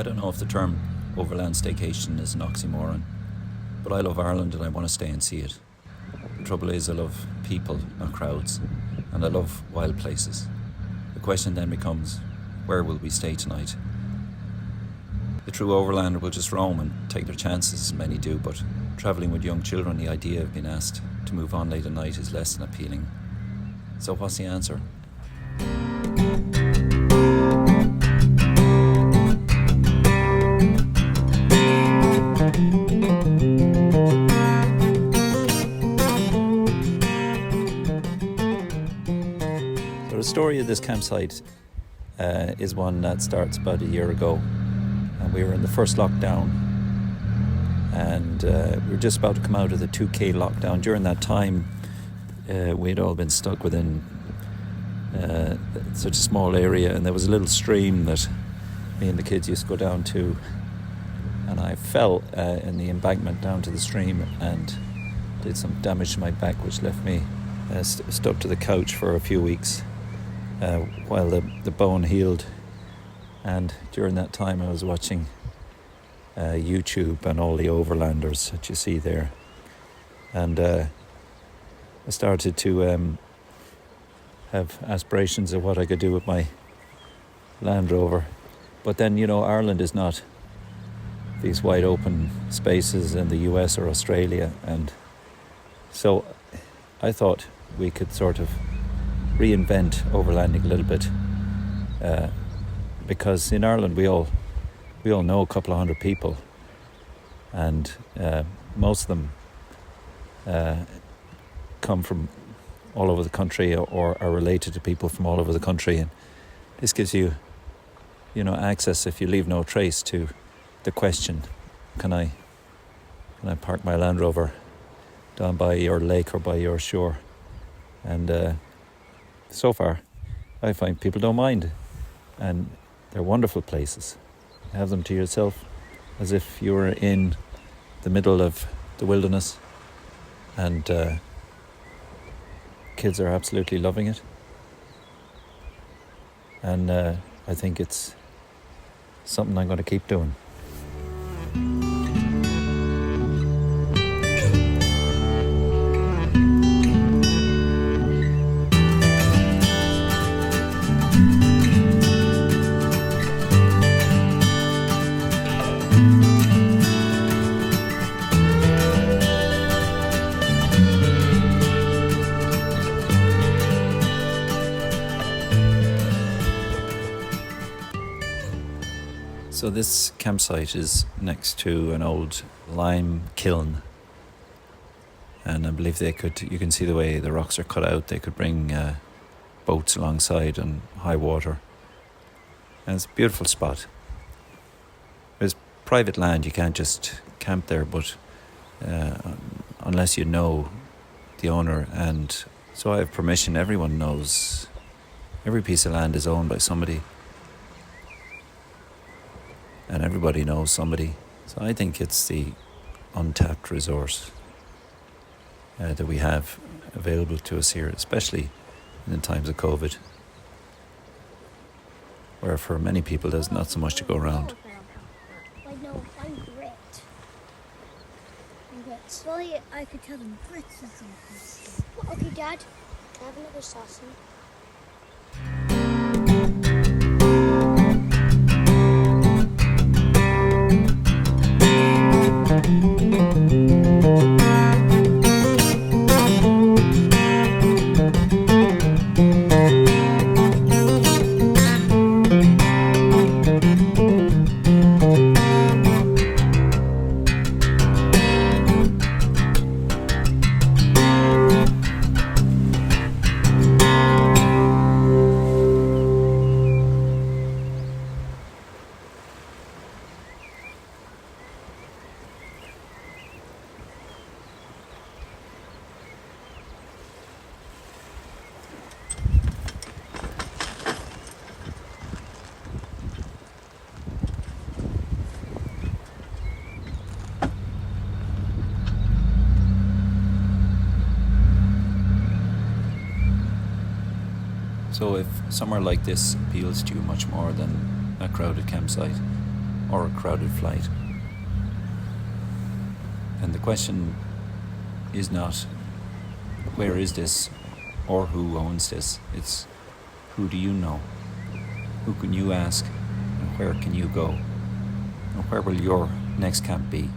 I don't know if the term Overland Staycation is an oxymoron, but I love Ireland and I want to stay and see it. The trouble is I love people, not crowds, and I love wild places. The question then becomes, where will we stay tonight? The true overlander will just roam and take their chances, as many do, but travelling with young children, the idea of being asked to move on late at night is less than appealing. So what's the answer? So the story of this campsite is one that starts about a year ago, and we were in the first lockdown, and we were just about to come out of the 2K lockdown. During that time, we'd all been stuck within such a small area, and there was a little stream that me and the kids used to go down to, and I fell in the embankment down to the stream and did some damage to my back, which left me stuck to the couch for a few weeks while the bone healed. And during that time I was watching YouTube and all the overlanders that you see there, and I started to have aspirations of what I could do with my Land Rover. But then, you know, Ireland is not these wide open spaces in the US or Australia, and so I thought we could sort of reinvent overlanding a little bit, because in Ireland we all know a couple of hundred people, and most of them come from all over the country or are related to people from all over the country, and this gives you access, if you leave no trace, to the question, can I park my Land Rover down by your lake or by your shore? And so far I find people don't mind, and they're wonderful places. You have them to yourself, as if you were in the middle of the wilderness, and kids are absolutely loving it, and I think it's something I'm going to keep doing. So this campsite is next to an old lime kiln, and I believe you can see the way the rocks are cut out. They could bring boats alongside on high water, and it's a beautiful spot. There's private land, you can't just camp there, but unless you know the owner, and so I have permission. Everyone knows every piece of land is owned by somebody, and everybody knows somebody. So I think it's the untapped resource that we have available to us here, especially in times of COVID, where for many people there's not so much to go around. No, I'm grit. Slowly I could tell them grits is something. Okay, Dad, can I have another sausage? So if somewhere like this appeals to you much more than a crowded campsite, or a crowded flight. And the question is not where is this or who owns this. It's who do you know? Who can you ask? And where can you go? And where will your next camp be?